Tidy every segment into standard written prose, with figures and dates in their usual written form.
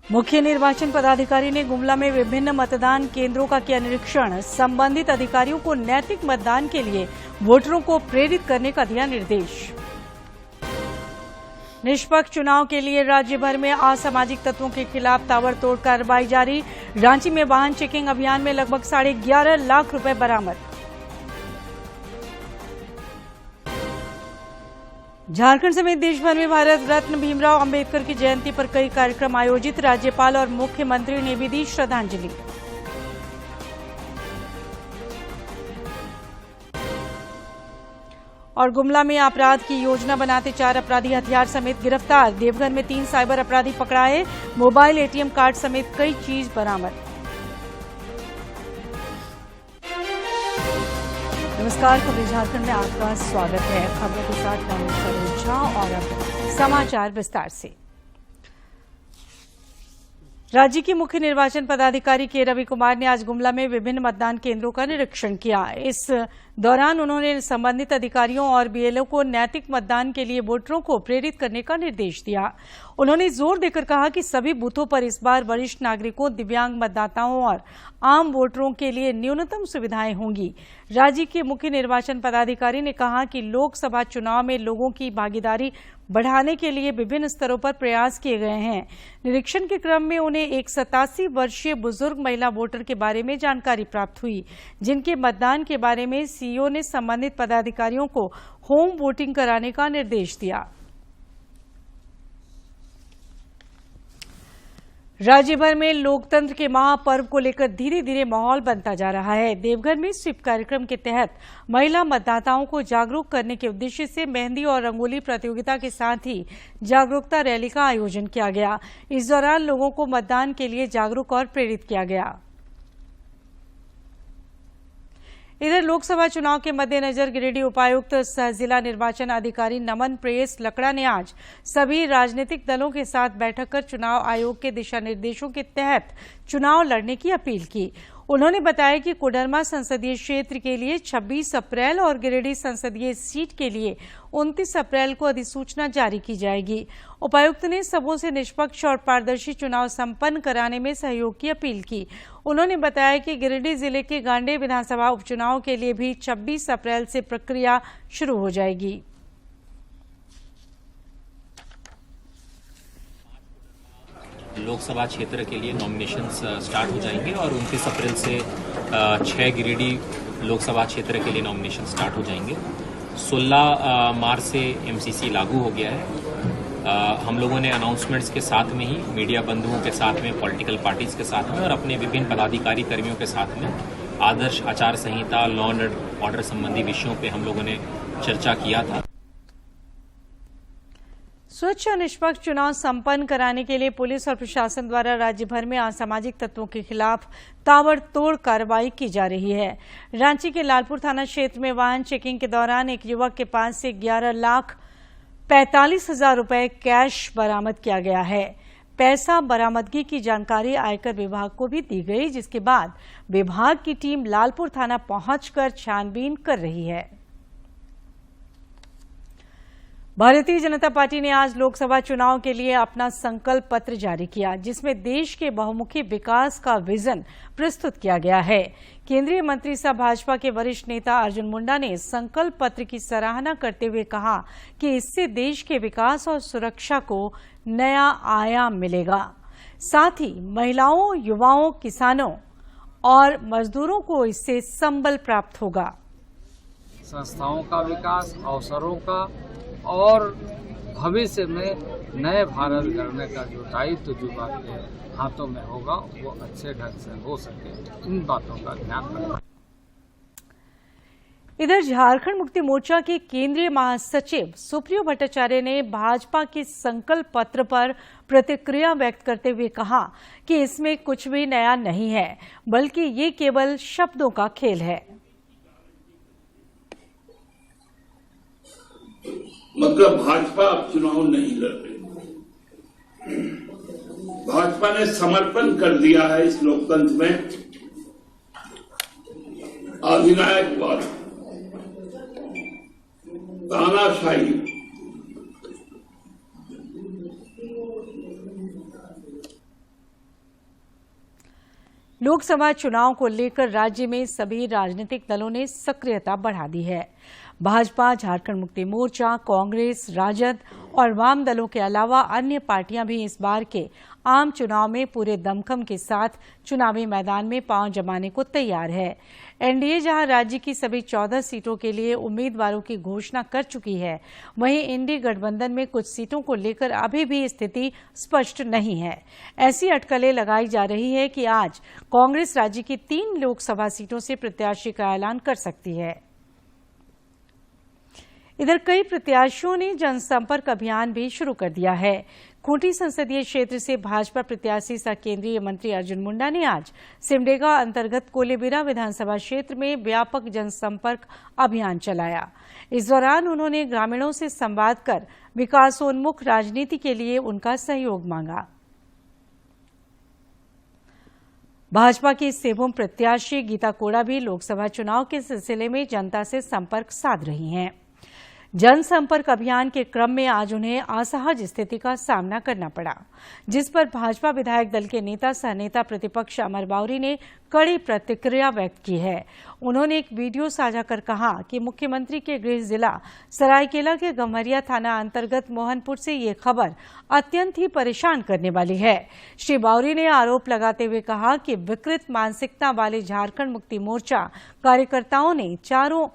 मुख्य निर्वाचन पदाधिकारी ने गुमला में विभिन्न मतदान केंद्रों का किया निरीक्षण। संबंधित अधिकारियों को नैतिक मतदान के लिए वोटरों को प्रेरित करने का दिया निर्देश। निष्पक्ष चुनाव के लिए राज्य भर में असामाजिक तत्वों के खिलाफ ताबड़तोड़ कार्रवाई जारी। रांची में वाहन चेकिंग अभियान में लगभग 11.5 लाख रुपए बरामद। झारखंड समेत देश भर में भारत रत्न भीमराव अंबेडकर की जयंती पर कई कार्यक्रम आयोजित। राज्यपाल और मुख्यमंत्री ने भी दी श्रद्धांजलि। और गुमला में अपराध की योजना बनाते 4 अपराधी हथियार समेत गिरफ्तार। देवघर में 3 साइबर अपराधी पकड़ाए। मोबाइल, एटीएम कार्ड समेत कई चीज बरामद। नमस्कार, खबरें झारखंड में आपका स्वागत है। खबरों के साथ मैं सरोज झा और अब समाचार विस्तार से। राज्य के मुख्य निर्वाचन पदाधिकारी के रवि कुमार ने आज गुमला में विभिन्न मतदान केंद्रों का निरीक्षण किया। इस दौरान उन्होंने संबंधित अधिकारियों और बीएलओ को नैतिक मतदान के लिए वोटरों को प्रेरित करने का निर्देश दिया। उन्होंने जोर देकर कहा कि सभी बूथों पर इस बार वरिष्ठ नागरिकों, दिव्यांग मतदाताओं और आम वोटरों के लिए न्यूनतम सुविधाएं होंगी। राज्य के मुख्य निर्वाचन पदाधिकारी ने कहा कि लोकसभा चुनाव में लोगों की भागीदारी बढ़ाने के लिए विभिन्न स्तरों पर प्रयास किए गए हैं। निरीक्षण के क्रम में उन्हें एक 87 वर्षीय बुजुर्ग महिला वोटर के बारे में जानकारी प्राप्त हुई, जिनके मतदान के बारे में सीईओ ने संबंधित पदाधिकारियों को होम वोटिंग कराने का निर्देश दिया। राज्य भर में लोकतंत्र के महापर्व को लेकर धीरे धीरे माहौल बनता जा रहा है। देवघर में स्वीप कार्यक्रम के तहत महिला मतदाताओं को जागरूक करने के उद्देश्य से मेहंदी और रंगोली प्रतियोगिता के साथ ही जागरूकता रैली का आयोजन किया गया। इस दौरान लोगों को मतदान के लिए जागरूक और प्रेरित किया गया। इधर लोकसभा चुनाव के मद्देनजर गिरिडीह उपायुक्त सह जिला निर्वाचन अधिकारी नमन प्रेस लकड़ा ने आज सभी राजनीतिक दलों के साथ बैठक कर चुनाव आयोग के दिशा निर्देशों के तहत चुनाव लड़ने की अपील की। उन्होंने बताया कि कोडरमा संसदीय क्षेत्र के लिए 26 अप्रैल और गिरिडीह संसदीय सीट के लिए 29 अप्रैल को अधिसूचना जारी की जाएगी। उपायुक्त ने सबों से निष्पक्ष और पारदर्शी चुनाव संपन्न कराने में सहयोग की अपील की। उन्होंने बताया कि गिरिडीह जिले के गांडे विधानसभा उपचुनाव के लिए भी 26 अप्रैल से प्रक्रिया शुरू हो जाएगी। लोकसभा क्षेत्र के लिए नॉमिनेशंस स्टार्ट हो जाएंगे और 29 अप्रैल से 6 गिरिडीह लोकसभा क्षेत्र के लिए नॉमिनेशन स्टार्ट हो जाएंगे। 16 मार्च से एमसीसी लागू हो गया है। हम लोगों ने अनाउंसमेंट्स के साथ में ही मीडिया बंधुओं के साथ में, पॉलिटिकल पार्टीज के साथ में और अपने विभिन्न पदाधिकारी कर्मियों के साथ में आदर्श आचार संहिता, लॉ एंड ऑर्डर संबंधी विषयों पे हम लोगों ने चर्चा किया था। स्वच्छ और निष्पक्ष चुनाव संपन्न कराने के लिए पुलिस और प्रशासन द्वारा राज्य भर में असामाजिक तत्वों के खिलाफ ताबड़तोड़ कार्रवाई की जा रही है। रांची के लालपुर थाना क्षेत्र में वाहन चेकिंग के दौरान एक युवक के पास से 11,45,000 रुपए कैश बरामद किया गया है। पैसा बरामदगी की जानकारी आयकर विभाग को भी दी गई, जिसके बाद विभाग की टीम लालपुर थाना पहुंचकर छानबीन कर रही है। भारतीय जनता पार्टी ने आज लोकसभा चुनाव के लिए अपना संकल्प पत्र जारी किया, जिसमें देश के बहुमुखी विकास का विजन प्रस्तुत किया गया है। केंद्रीय मंत्री सह भाजपा के वरिष्ठ नेता अर्जुन मुंडा ने संकल्प पत्र की सराहना करते हुए कहा कि इससे देश के विकास और सुरक्षा को नया आयाम मिलेगा। साथ ही महिलाओं, युवाओं, किसानों और मजदूरों को इससे संबल प्राप्त होगा। संस्थाओं का विकास, अवसरों का और भविष्य में नए भारत गढ़ने का जो दायित्व जो आपके हाथों में होगा वो अच्छे ढंग से हो सके, इन बातों का ध्यान रखना। इधर झारखंड मुक्ति मोर्चा के केंद्रीय महासचिव सुप्रियो भट्टाचार्य ने भाजपा के संकल्प पत्र पर प्रतिक्रिया व्यक्त करते हुए कहा कि इसमें कुछ भी नया नहीं है, बल्कि ये केवल शब्दों का खेल है। मतलब भाजपा अब चुनाव नहीं लड़ रही। भाजपा ने समर्पण कर दिया है इस लोकतंत्र में। अधिनायकवाद, तानाशाही लोकसभा चुनाव को लेकर राज्य में सभी राजनीतिक दलों ने सक्रियता बढ़ा दी है। भाजपा, झारखंड मुक्ति मोर्चा, कांग्रेस, राजद और वाम दलों के अलावा अन्य पार्टियां भी इस बार के आम चुनाव में पूरे दमखम के साथ चुनावी मैदान में पांव जमाने को तैयार है। एनडीए जहां राज्य की सभी 14 सीटों के लिए उम्मीदवारों की घोषणा कर चुकी है, वहीं इंडी गठबंधन में कुछ सीटों को लेकर अभी भी स्थिति स्पष्ट नहीं है। ऐसी अटकलें लगाई जा रही है कि आज कांग्रेस राज्य की 3 लोकसभा सीटों से प्रत्याशी का ऐलान कर सकती है। इधर कई प्रत्याशियों ने जनसंपर्क अभियान भी शुरू कर दिया है। खूंटी संसदीय क्षेत्र से भाजपा प्रत्याशी सह केंद्रीय मंत्री अर्जुन मुंडा ने आज सिमडेगा अंतर्गत कोलेबिरा विधानसभा क्षेत्र में व्यापक जनसंपर्क अभियान चलाया। इस दौरान उन्होंने ग्रामीणों से संवाद कर विकासोन्मुख राजनीति के लिए उनका सहयोग मांगा। भाजपा की सिंहभूम प्रत्याशी गीता कोड़ा भी लोकसभा चुनाव के सिलसिले में जनता से संपर्क साध रही हैं। जनसंपर्क अभियान के क्रम में आज उन्हें असहज स्थिति का सामना करना पड़ा, जिस पर भाजपा विधायक दल के नेता सह नेता प्रतिपक्ष अमर बावरी ने कड़ी प्रतिक्रिया व्यक्त की है। उन्होंने एक वीडियो साझा कर कहा कि मुख्यमंत्री के गृह जिला सरायकेला के गम्हरिया थाना अंतर्गत मोहनपुर से ये खबर अत्यंत ही परेशान करने वाली है। श्री बावरी ने आरोप लगाते हुए कहा कि विकृत मानसिकता वाले झारखंड मुक्ति मोर्चा कार्यकर्ताओं ने चारों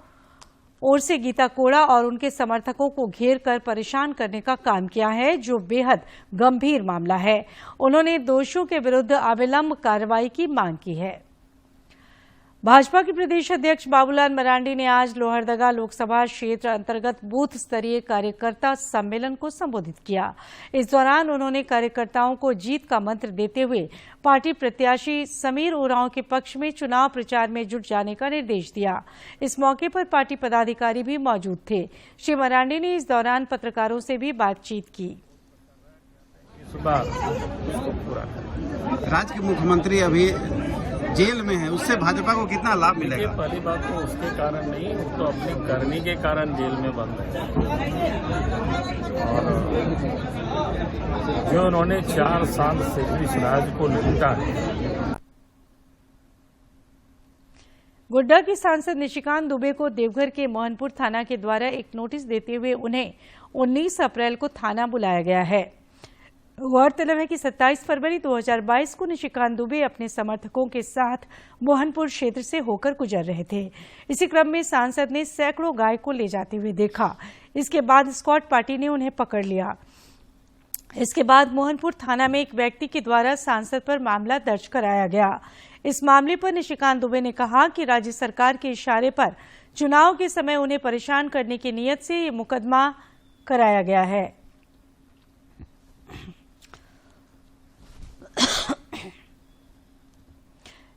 ओर से गीता कोड़ा और उनके समर्थकों को घेर कर परेशान करने का काम किया है, जो बेहद गंभीर मामला है। उन्होंने दोषियों के विरुद्ध अविलंब कार्रवाई की मांग की है। भाजपा के प्रदेश अध्यक्ष बाबूलाल मरांडी ने आज लोहरदगा लोकसभा क्षेत्र अंतर्गत बूथ स्तरीय कार्यकर्ता सम्मेलन को संबोधित किया। इस दौरान उन्होंने कार्यकर्ताओं को जीत का मंत्र देते हुए पार्टी प्रत्याशी समीर उरांव के पक्ष में चुनाव प्रचार में जुट जाने का निर्देश दिया। इस मौके पर पार्टी पदाधिकारी भी मौजूद थे। श्री मरांडी ने इस दौरान पत्रकारों से भी बातचीत की। राज्य के मुख्यमंत्री अभी जेल में है, उससे भाजपा को कितना लाभ मिलेगा? पहली बात तो उसके कारण नहीं, वो तो अपनी करनी के कारण जेल में बंद है। और जो उन्होंने 4 साल से इस राज्य को लूटा है। गोड्डा के सांसद निशिकांत दुबे को देवघर के मोहनपुर थाना के द्वारा एक नोटिस देते हुए उन्हें 19 अप्रैल को थाना बुलाया गया है। गौरतलब है कि 27 फरवरी 2022 को निशिकांत दुबे अपने समर्थकों के साथ मोहनपुर क्षेत्र से होकर गुजर रहे थे। इसी क्रम में सांसद ने सैकड़ों गाय को ले जाते हुए देखा। इसके बाद स्क्वाड पार्टी ने उन्हें पकड़ लिया। इसके बाद मोहनपुर थाना में एक व्यक्ति के द्वारा सांसद पर मामला दर्ज कराया गया। इस मामले पर निशिकांत दुबे ने कहा कि राज्य सरकार के इशारे पर चुनाव के समय उन्हें परेशान करने की नीयत से ये मुकदमा कराया गया है।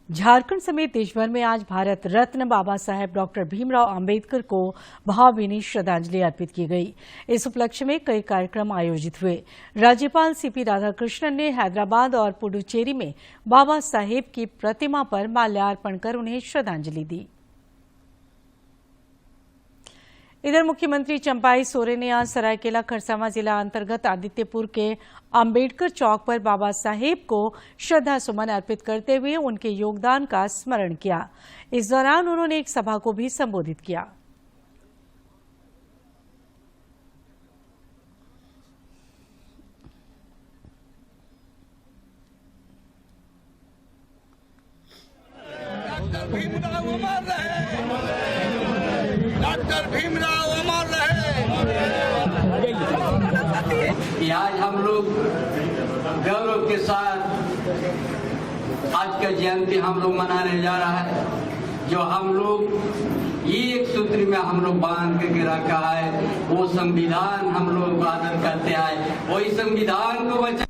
झारखंड समेत देशभर में आज भारत रत्न बाबा साहेब डॉक्टर भीमराव अंबेडकर को भावभीनी श्रद्धांजलि अर्पित की गई। इस उपलक्ष्य में कई कार्यक्रम आयोजित हुए। राज्यपाल सीपी राधाकृष्णन ने हैदराबाद और पुडुचेरी में बाबा साहेब की प्रतिमा पर माल्यार्पण कर उन्हें श्रद्धांजलि दी। इधर मुख्यमंत्री चंपाई सोरेन ने आज सरायकेला खरसावां जिला अंतर्गत आदित्यपुर के अंबेडकर चौक पर बाबा साहेब को श्रद्धा सुमन अर्पित करते हुए उनके योगदान का स्मरण किया। इस दौरान उन्होंने एक सभा को भी संबोधित किया। डॉक्टर भीमराव अमर रहे। आज हम लोग गौरव के साथ आज का जयंती हम लोग मनाने जा रहा है, जो हम लोग एक सूत्र में हम लोग बांध के रखा है, वो संविधान हम लोग आदर करते आए, वही संविधान को बचा।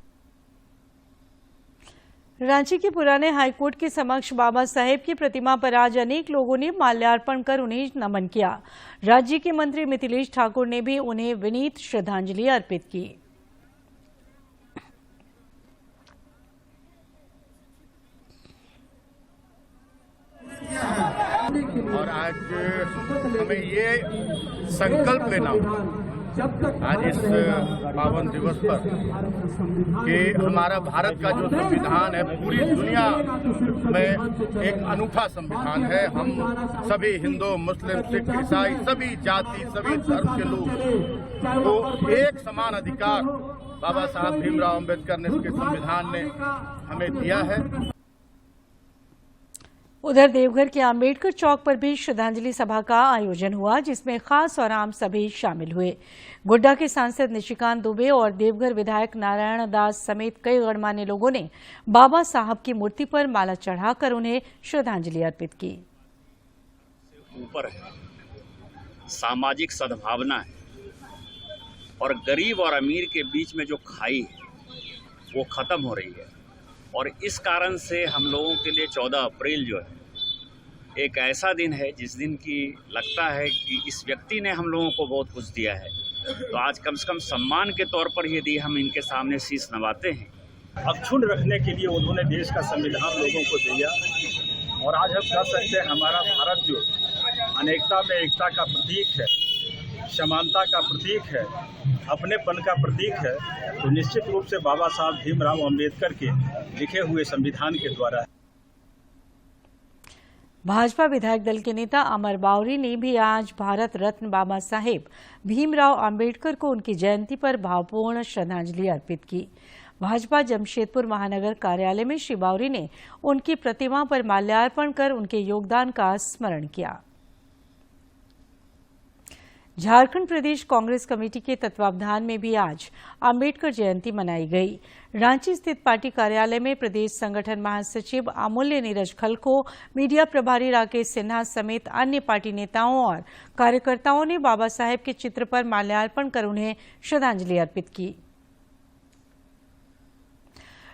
रांची के पुराने हाईकोर्ट के समक्ष बाबा साहेब की प्रतिमा पर आज अनेक लोगों ने माल्यार्पण कर उन्हें नमन किया। राज्य के मंत्री मिथिलेश ठाकुर ने भी उन्हें विनीत श्रद्धांजलि अर्पित की। और आज हमें ये संकल्प लेना होगा आज इस पावन दिवस पर कि हमारा भारत का जो संविधान है पूरी दुनिया में एक अनूठा संविधान है। हम सभी हिंदू, मुस्लिम, सिख, ईसाई, सभी जाति, सभी धर्म के लोग को एक समान अधिकार बाबा साहब भीमराव अम्बेडकर ने इसके संविधान ने हमें दिया है। उधर देवघर के अंबेडकर चौक पर भी श्रद्धांजलि सभा का आयोजन हुआ, जिसमें खास और आम सभी शामिल हुए। गोड्डा के सांसद निशिकांत दुबे और देवघर विधायक नारायण दास समेत कई गणमान्य लोगों ने बाबा साहब की मूर्ति पर माला चढ़ाकर उन्हें श्रद्धांजलि अर्पित की। ऊपर है, सामाजिक सद्भावना है और गरीब और अमीर के बीच में जो खाई है वो खत्म हो रही है। और इस कारण से हम लोगों के लिए 14 अप्रैल जो है एक ऐसा दिन है जिस दिन की लगता है कि इस व्यक्ति ने हम लोगों को बहुत कुछ दिया है, तो आज कम से कम सम्मान के तौर पर यदि हम इनके सामने शीश नवाते हैं। अक्षुण्ण रखने के लिए उन्होंने देश का संविधान लोगों को दिया और आज हम कह सकते हैं हमारा भारत जो अनेकता में एकता का प्रतीक है, समानता का प्रतीक है, अपनेपन का प्रतीक है, तो निश्चित रूप से बाबा साहब भीमराव अम्बेडकर के लिखे हुए संविधान के द्वारा। भाजपा विधायक दल के नेता अमर बावरी ने भी आज भारत रत्न बाबा साहेब भीमराव अम्बेडकर को उनकी जयंती पर भावपूर्ण श्रद्धांजलि अर्पित की। भाजपा जमशेदपुर महानगर कार्यालय में श्री बावरी ने उनकी प्रतिमा पर माल्यार्पण कर उनके योगदान का स्मरण किया। झारखंड प्रदेश कांग्रेस कमेटी के तत्वावधान में भी आज अंबेडकर जयंती मनाई गई। रांची स्थित पार्टी कार्यालय में प्रदेश संगठन महासचिव अमूल्य नीरज खलखो, मीडिया प्रभारी राकेश सिन्हा समेत अन्य पार्टी नेताओं और कार्यकर्ताओं ने बाबा साहेब के चित्र पर माल्यार्पण कर उन्हें श्रद्धांजलि अर्पित की।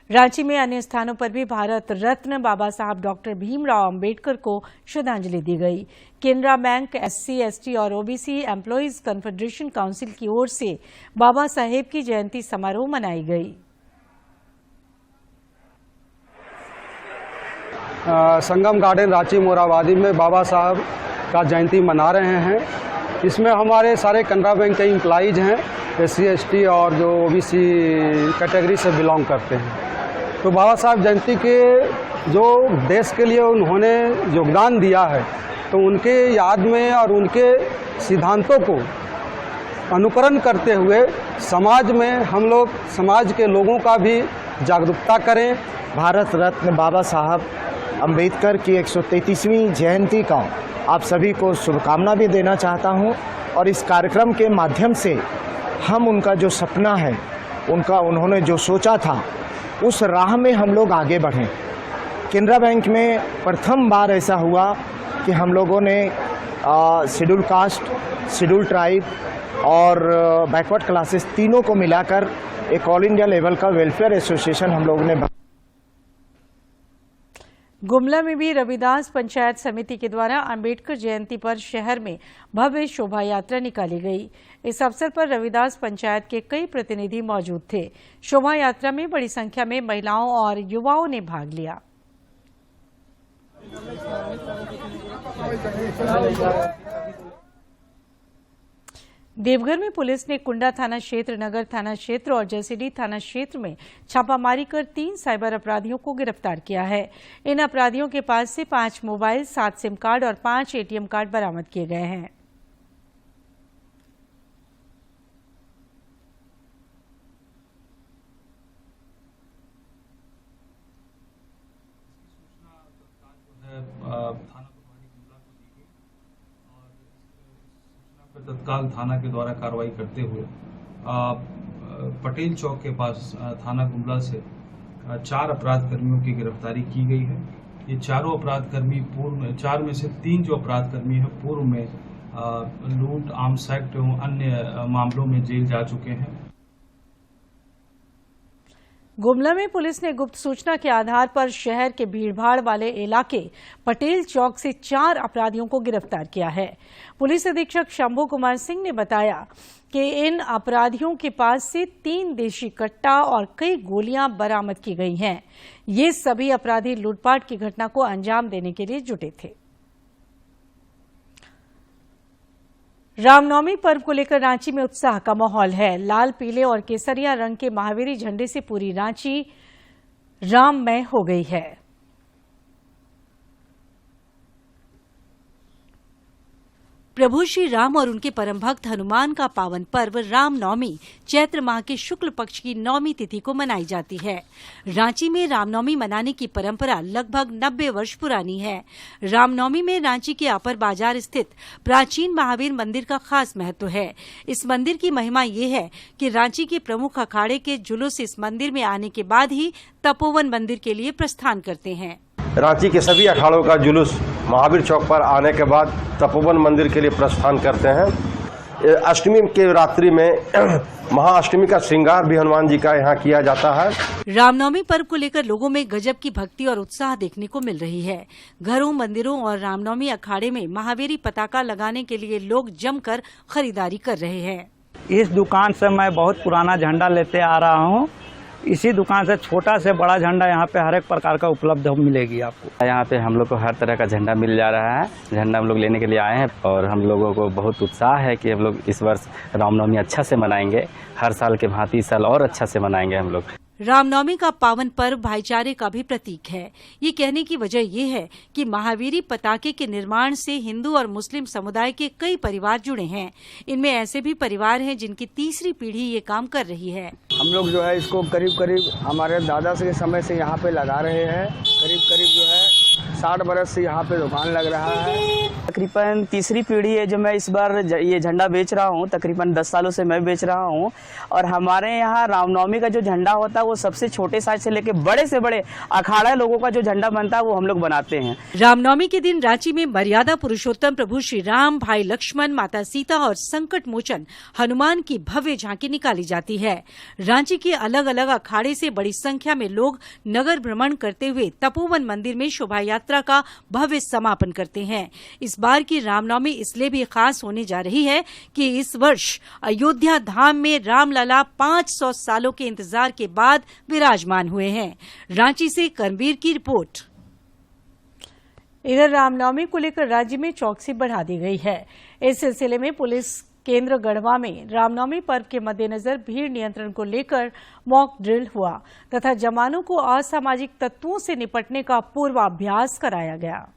रांची में अन्य स्थानों पर भी भारत रत्न बाबा साहब डॉक्टर भीमराव अम्बेडकर को श्रद्धांजलि दी गई। केनरा बैंक, SC, ST और OBC एम्प्लॉइज कॉन्फेडरेशन काउंसिल की ओर से बाबा साहेब की जयंती समारोह मनाई गई। संगम गार्डन रांची मोराबादी में बाबा साहब का जयंती मना रहे हैं। इसमें हमारे सारे केनरा बैंक के एम्प्लॉइज हैं, SC, ST और जो OBC कैटेगरी से बिलोंग करते हैं। तो बाबा साहब जयंती के जो देश के लिए उन्होंने योगदान दिया है, तो उनके याद में और उनके सिद्धांतों को अनुकरण करते हुए समाज में हम लोग समाज के लोगों का भी जागरूकता करें। भारत रत्न बाबा साहब अम्बेडकर की 133वीं जयंती का आप सभी को शुभकामना भी देना चाहता हूं और इस कार्यक्रम के माध्यम से हम उनका जो सपना है, उन्होंने जो सोचा था, उस राह में हम लोग आगे बढ़ें। केनरा बैंक में प्रथम बार ऐसा हुआ कि हम लोगों ने शेड्यूल कास्ट, शेड्यूल ट्राइब और बैकवर्ड क्लासेस तीनों को मिलाकर एक ऑल इंडिया लेवल का वेलफेयर एसोसिएशन हम लोगों ने। गुमला में भी रविदास पंचायत समिति के द्वारा अंबेडकर जयंती पर शहर में भव्य शोभा यात्रा निकाली गई। इस अवसर पर रविदास पंचायत के कई प्रतिनिधि मौजूद थे। शोभा यात्रा में बड़ी संख्या में महिलाओं और युवाओं ने भाग लिया। देवघर में पुलिस ने कुंडा थाना क्षेत्र, नगर थाना क्षेत्र और जसीडीह थाना क्षेत्र में छापामारी कर 3 साइबर अपराधियों को गिरफ्तार किया है। इन अपराधियों के पास से 5 मोबाइल, 7 सिम कार्ड और 5 ATM कार्ड बरामद किए गए हैं। तत्काल थाना के द्वारा कार्रवाई करते हुए पटेल चौक के पास थाना गुमला से 4 अपराध कर्मियों की गिरफ्तारी की गई है। ये चारों अपराध कर्मी पूर्व में, 4 में से 3 जो अपराध कर्मी हैं पूर्व में लूट, आर्म्स एक्ट एवं अन्य मामलों में जेल जा चुके हैं। गुमला में पुलिस ने गुप्त सूचना के आधार पर शहर के भीड़भाड़ वाले इलाके पटेल चौक से 4 अपराधियों को गिरफ्तार किया है। पुलिस अधीक्षक शंभू कुमार सिंह ने बताया कि इन अपराधियों के पास से 3 देशी कट्टा और कई गोलियां बरामद की गई हैं। ये सभी अपराधी लूटपाट की घटना को अंजाम देने के लिए जुटे थे। रामनवमी पर्व को लेकर रांची में उत्साह का माहौल है। लाल, पीले और केसरिया रंग के महावीरी झंडे से पूरी रांची राममय हो गई है। प्रभु श्री राम और उनके परम भक्त हनुमान का पावन पर्व रामनवमी चैत्र माह के शुक्ल पक्ष की नौमी तिथि को मनाई जाती है। रांची में रामनवमी मनाने की परंपरा लगभग 90 वर्ष पुरानी है। रामनवमी में रांची के अपर बाजार स्थित प्राचीन महावीर मंदिर का खास महत्व है। इस मंदिर की महिमा ये है कि रांची के प्रमुख अखाड़े के जुलूस इस मंदिर में आने के बाद ही तपोवन मंदिर के लिए प्रस्थान करते हैं। रांची के सभी अखाड़ों का जुलूस महावीर चौक पर आने के बाद तपोवन मंदिर के लिए प्रस्थान करते हैं। अष्टमी के रात्रि में महाअष्टमी का श्रृंगार भी हनुमान जी का यहाँ किया जाता है। रामनवमी पर्व को लेकर लोगों में गजब की भक्ति और उत्साह देखने को मिल रही है। घरों, मंदिरों और रामनवमी अखाड़े में महावीरी पताका लगाने के लिए लोग जमकर खरीदारी कर रहे हैं। इस दुकान से मैं बहुत पुराना झंडा लेते आ रहा हूँ। इसी दुकान से छोटा से बड़ा झंडा यहाँ पे हर एक प्रकार का उपलब्ध मिलेगी आपको। यहाँ पे हम लोग को हर तरह का झंडा मिल जा रहा है। झंडा हम लोग लेने के लिए आए हैं और हम लोगों को बहुत उत्साह है कि हम लोग इस वर्ष रामनवमी अच्छा से मनाएंगे। हर साल के भांति इस साल और अच्छा से मनाएंगे हम लोग। रामनवमी का पावन पर्व भाईचारे का भी प्रतीक है। ये कहने की वजह ये है कि महावीरी पताके के निर्माण से हिंदू और मुस्लिम समुदाय के कई परिवार जुड़े हैं। इनमें ऐसे भी परिवार हैं जिनकी तीसरी पीढ़ी ये काम कर रही है। हम लोग जो है इसको करीब हमारे दादा के समय से यहाँ पे लगा रहे हैं। करीब जो है 60 बरस से यहाँ पे दुकान लग रहा है। तकरीबन तीसरी पीढ़ी है जो मैं इस बार ये झंडा बेच रहा हूँ। तकरीबन 10 सालों से मैं बेच रहा हूँ। और हमारे यहाँ रामनवमी का जो झंडा होता है वो सबसे छोटे साइज से लेके बड़े से बड़े अखाड़ा लोगों का जो झंडा बनता है वो हम लोग बनाते हैं। रामनवमी के दिन रांची में मर्यादा पुरुषोत्तम प्रभु श्री राम, भाई लक्ष्मण, माता सीता और संकट मोचन हनुमान की भव्य झांकी निकाली जाती है। रांची के अलग अलग अखाड़े से बड़ी संख्या में लोग नगर भ्रमण करते हुए तपोवन मंदिर में शोभा यात्रा का भव्य समापन करते हैं। इस बार की रामनवमी इसलिए भी खास होने जा रही है कि इस वर्ष अयोध्या धाम में रामलला 500 सालों के इंतजार के बाद विराजमान हुए हैं। रांची से कर्मवीर की रिपोर्ट। इधर रामनवमी को लेकर राज्य में चौकसी बढ़ा दी गई है। इस सिलसिले में पुलिस केंद्र गढ़वा में रामनवमी पर्व के मद्देनजर भीड़ नियंत्रण को लेकर मॉक ड्रिल हुआ तथा जवानों को असामाजिक तत्वों से निपटने का पूर्वाभ्यास कराया गया।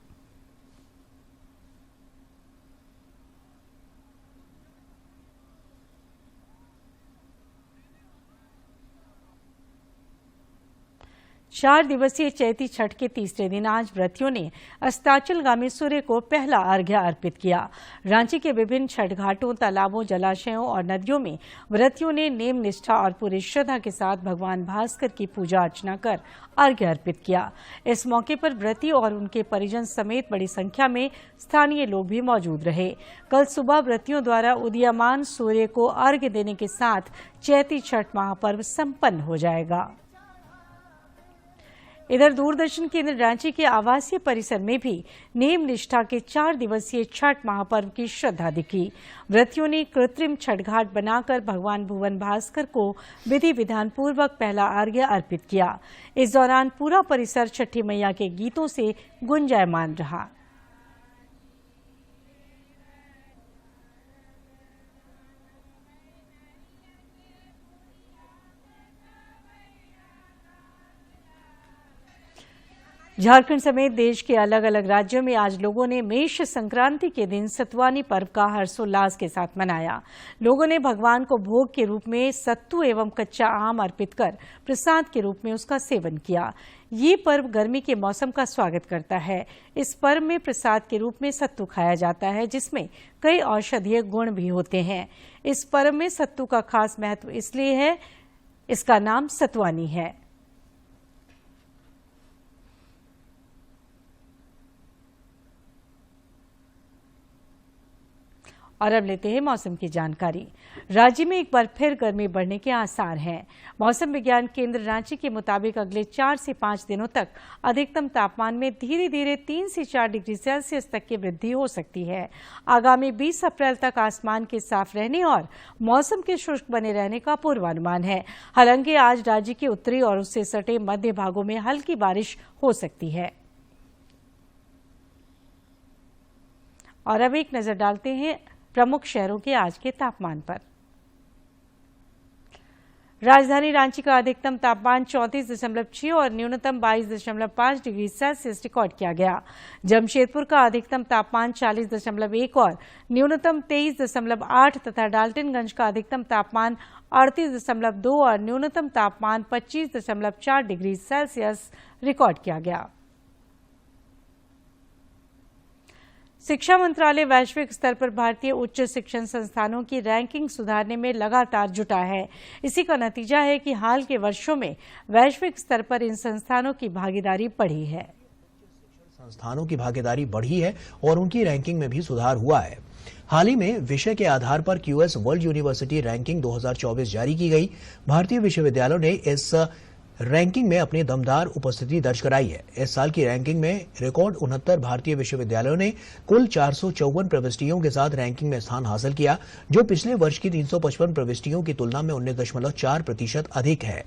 चार दिवसीय चैती छठ के तीसरे दिन आज व्रतियों ने अस्ताचलगामी सूर्य को पहला अर्घ्य अर्पित किया। रांची के विभिन्न छठ घाटों, तालाबों, जलाशयों और नदियों में व्रतियों ने नेम निष्ठा और पूरी श्रद्धा के साथ भगवान भास्कर की पूजा अर्चना कर अर्घ्य अर्पित किया। इस मौके पर व्रती और उनके परिजन समेत बड़ी संख्या में स्थानीय लोग भी मौजूद रहे। कल सुबह व्रतियों द्वारा उदीयमान सूर्य को अर्घ्य देने के साथ चैती छठ महापर्व संपन्न हो जाएगा। इधर दूरदर्शन केंद्र रांची के आवासीय परिसर में भी नेम निष्ठा के 4 दिवसीय छठ महापर्व की श्रद्धा दिखी। व्रतियों ने कृत्रिम छठ घाट बनाकर भगवान भुवन भास्कर को विधि विधान पूर्वक पहला अर्घ्य अर्पित किया। इस दौरान पूरा परिसर छठी मैया के गीतों से गुंजायमान रहा। झारखंड समेत देश के अलग अलग राज्यों में आज लोगों ने मेष संक्रांति के दिन सतुवानी पर्व का हर्षोल्लास के साथ मनाया। लोगों ने भगवान को भोग के रूप में सत्तू एवं कच्चा आम अर्पित कर प्रसाद के रूप में उसका सेवन किया। ये पर्व गर्मी के मौसम का स्वागत करता है। इस पर्व में प्रसाद के रूप में सत्तू खाया जाता है, जिसमें कई औषधीय गुण भी होते हैं। इस पर्व में सत्तू का खास महत्व इसलिए है, इसका नाम सतुवानी है। और अब लेते हैं मौसम की जानकारी। राज्य में एक बार फिर गर्मी बढ़ने के आसार हैं। मौसम विज्ञान केंद्र रांची के मुताबिक अगले 4 से 5 दिनों तक अधिकतम तापमान में धीरे धीरे 3 से 4 डिग्री सेल्सियस तक की वृद्धि हो सकती है। आगामी 20 अप्रैल तक आसमान के साफ रहने और मौसम के शुष्क बने रहने का पूर्वानुमान है। हालांकि आज राज्य के उत्तरी और उससे सटे मध्य भागों में हल्की बारिश हो सकती है। और अब एक नजर डालते हैं प्रमुख शहरों के आज के तापमान पर। राजधानी रांची का अधिकतम तापमान 34.6 और न्यूनतम 22.5 डिग्री सेल्सियस रिकॉर्ड किया गया। जमशेदपुर का अधिकतम तापमान 40.1 और न्यूनतम 23.8 तथा डाल्टनगंज का अधिकतम तापमान 38.2 और न्यूनतम तापमान 25.4 डिग्री सेल्सियस रिकॉर्ड किया गया। शिक्षा मंत्रालय वैश्विक स्तर पर भारतीय उच्च शिक्षण संस्थानों की रैंकिंग सुधारने में लगातार जुटा है। इसी का नतीजा है कि हाल के वर्षों में वैश्विक स्तर पर इन संस्थानों की भागीदारी बढ़ी है। संस्थानों की भागीदारी बढ़ी है और उनकी रैंकिंग में भी सुधार हुआ है। हाल ही में विषय के आधार पर QS वर्ल्ड यूनिवर्सिटी रैंकिंग 2024 जारी की गई। भारतीय विश्वविद्यालयों ने इस रैंकिंग में अपनी दमदार उपस्थिति दर्ज कराई है। इस साल की रैंकिंग में रिकॉर्ड 69 भारतीय विश्वविद्यालयों ने कुल 454 प्रविष्टियों के साथ रैंकिंग में स्थान हासिल किया, जो पिछले वर्ष की 355 प्रविष्टियों की तुलना में 19.4% अधिक है।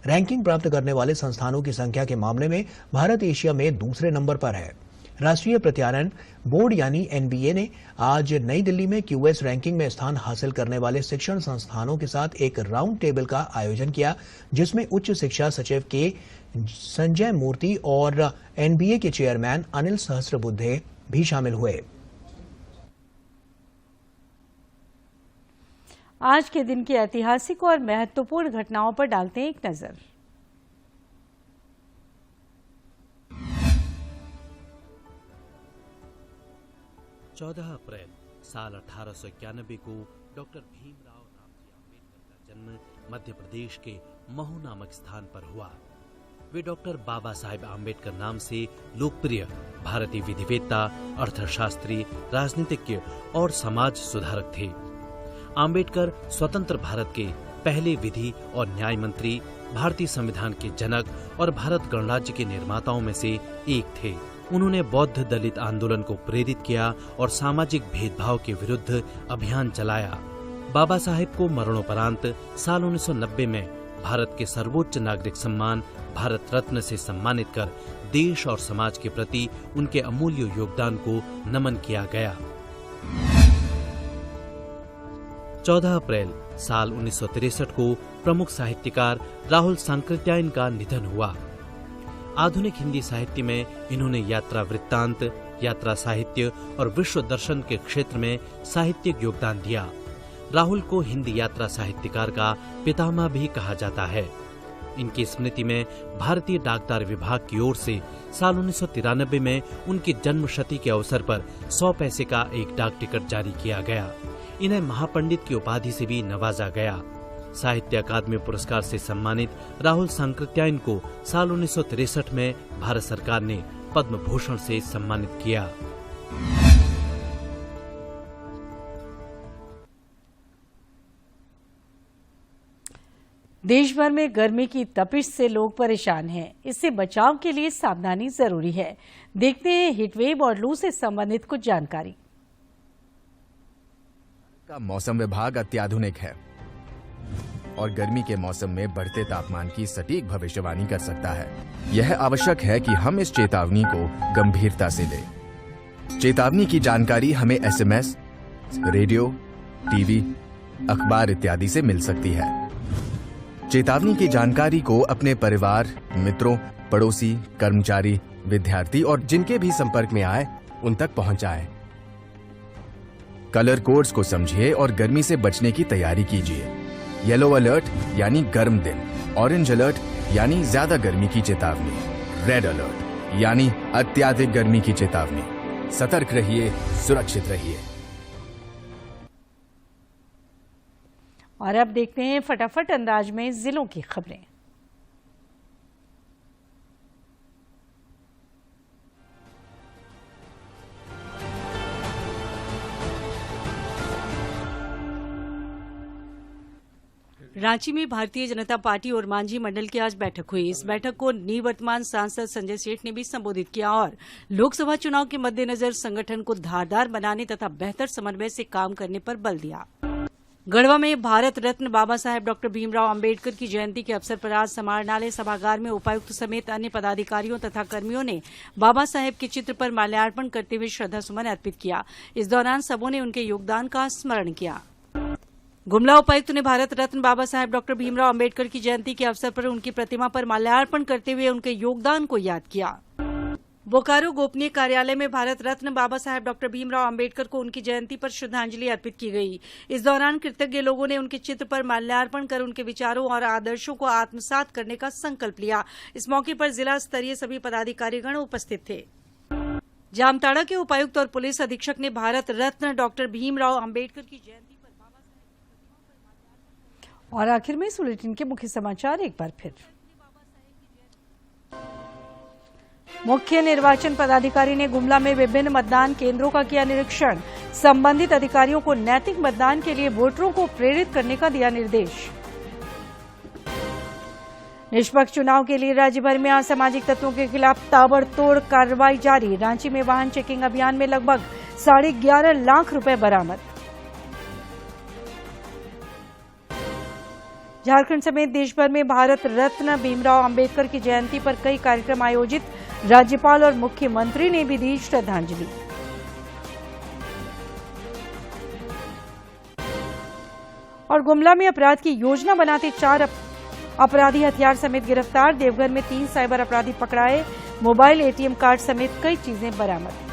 रैंकिंग प्राप्त करने वाले संस्थानों की संख्या के मामले में भारत एशिया में दूसरे नंबर पर है। राष्ट्रीय प्रत्यायन बोर्ड यानी NBA ने आज नई दिल्ली में QS रैंकिंग में स्थान हासिल करने वाले शिक्षण संस्थानों के साथ एक राउंड टेबल का आयोजन किया, जिसमें उच्च शिक्षा सचिव के संजय मूर्ति और NBA के चेयरमैन अनिल सहस्त्रबुद्धे भी शामिल हुए। आज के दिन की ऐतिहासिक और महत्वपूर्ण घटनाओं पर डालते हैं एक नजर। अप्रैल साल 1891 को डॉक्टर भीमराव रामजी आम्बेडकर का जन्म मध्य प्रदेश के महू नामक स्थान पर हुआ। वे डॉक्टर बाबा साहेब आम्बेडकर नाम से लोकप्रिय भारतीय विधिवेत्ता, अर्थशास्त्री, राजनीतिज्ञ और समाज सुधारक थे। आम्बेडकर स्वतंत्र भारत के पहले विधि और न्याय मंत्री, भारतीय संविधान के जनक और भारत गणराज्य के निर्माताओं में से एक थे। उन्होंने बौद्ध दलित आंदोलन को प्रेरित किया और सामाजिक भेदभाव के विरुद्ध अभियान चलाया। बाबा साहेब को मरणोपरांत साल 1990 में भारत के सर्वोच्च नागरिक सम्मान भारत रत्न से सम्मानित कर देश और समाज के प्रति उनके अमूल्य योगदान को नमन किया गया। 14 अप्रैल साल 1963 को प्रमुख साहित्यकार राहुल सांकृत्यायन का निधन हुआ। आधुनिक हिंदी साहित्य में इन्होंने यात्रा वृत्तांत, यात्रा साहित्य और विश्व दर्शन के क्षेत्र में साहित्यिक योगदान दिया। राहुल को हिंदी यात्रा साहित्यकार का पितामह भी कहा जाता है। इनकी स्मृति में भारतीय डाकदार विभाग की ओर से साल 1993 में उनकी जन्मशती के अवसर पर 100 पैसे का एक डाक टिकट जारी किया गया। इन्हें महापंडित की उपाधि से भी नवाजा गया। साहित्य अकादमी पुरस्कार से सम्मानित राहुल सांकृत्यायन को साल 1963 में भारत सरकार ने पद्म भूषण से सम्मानित किया। देश भर में गर्मी की तपिश से लोग परेशान हैं। इससे बचाव के लिए सावधानी जरूरी है। देखते हैं हीटवेव और लू से संबंधित कुछ जानकारी। का मौसम विभाग अत्याधुनिक है और गर्मी के मौसम में बढ़ते तापमान की सटीक भविष्यवाणी कर सकता है। यह आवश्यक है कि हम इस चेतावनी को गंभीरता से लें। चेतावनी की जानकारी हमें SMS, रेडियो, टीवी, अखबार इत्यादि से मिल सकती है। चेतावनी की जानकारी को अपने परिवार, मित्रों, पड़ोसी, कर्मचारी, विद्यार्थी और जिनके भी संपर्क में आए उन तक पहुंचाएं। कलर कोड्स को समझिए और गर्मी से बचने की तैयारी कीजिए। येलो अलर्ट यानी गर्म दिन, ऑरेंज अलर्ट यानी ज्यादा गर्मी की चेतावनी, रेड अलर्ट यानी अत्यधिक गर्मी की चेतावनी। सतर्क रहिए, सुरक्षित रहिए। और अब देखते हैं फटाफट अंदाज में जिलों की खबरें। रांची में भारतीय जनता पार्टी और मांझी मंडल की आज बैठक हुई। इस बैठक को निवर्तमान सांसद संजय सेठ ने भी संबोधित किया और लोकसभा चुनाव के मद्देनजर संगठन को धारदार बनाने तथा बेहतर समन्वय से काम करने पर बल दिया। गढ़वा में भारत रत्न बाबा साहेब डॉक्टर भीमराव अंबेडकर की जयंती के अवसर पर आज समाहरणालय सभागार में उपायुक्त समेत अन्य पदाधिकारियों तथा कर्मियों ने बाबा साहेब के चित्र पर माल्यार्पण करते हुए श्रद्धासुमन अर्पित किया। इस दौरान सबों ने उनके योगदान का स्मरण किया। गुमला उपायुक्त ने भारत रत्न बाबा साहेब डॉक्टर भीमराव अंबेडकर की जयंती के अवसर पर उनकी प्रतिमा पर माल्यार्पण करते हुए उनके योगदान को याद किया। बोकारो गोपनीय कार्यालय में भारत रत्न बाबा साहेब डॉक्टर भीमराव अंबेडकर को उनकी जयंती पर श्रद्धांजलि अर्पित की गई। इस दौरान कृतज्ञ लोगों ने उनके चित्र पर माल्यार्पण कर उनके विचारों और आदर्शों को आत्मसात करने का संकल्प लिया। इस मौके पर जिला स्तरीय सभी पदाधिकारीगण उपस्थित थे। जामताड़ा के उपायुक्त और पुलिस अधीक्षक ने भारत रत्न डॉक्टर भीमराव अंबेडकर की जयंती पर बाबा साहेब। और आखिर में इस बुलेटिन के मुख्य समाचार एक बार फिर। मुख्य निर्वाचन पदाधिकारी ने गुमला में विभिन्न मतदान केंद्रों का किया निरीक्षण। संबंधित अधिकारियों को नैतिक मतदान के लिए वोटरों को प्रेरित करने का दिया निर्देश। निष्पक्ष चुनाव के लिए राज्य भर में असामाजिक तत्वों के खिलाफ ताबड़तोड़ कार्रवाई जारी। रांची में वाहन चेकिंग अभियान में लगभग 11.5 लाख रुपए बरामद। झारखंड समेत देश भर में भारत रत्न भीमराव अंबेडकर की जयंती पर कई कार्यक्रम आयोजित। राज्यपाल और मुख्यमंत्री ने भी दी श्रद्धांजलि। और गुमला में अपराध की योजना बनाते 4 अपराधी हथियार समेत गिरफ्तार। देवघर में 3 साइबर अपराधी पकड़ाए। मोबाइल, एटीएम कार्ड समेत कई चीजें बरामद।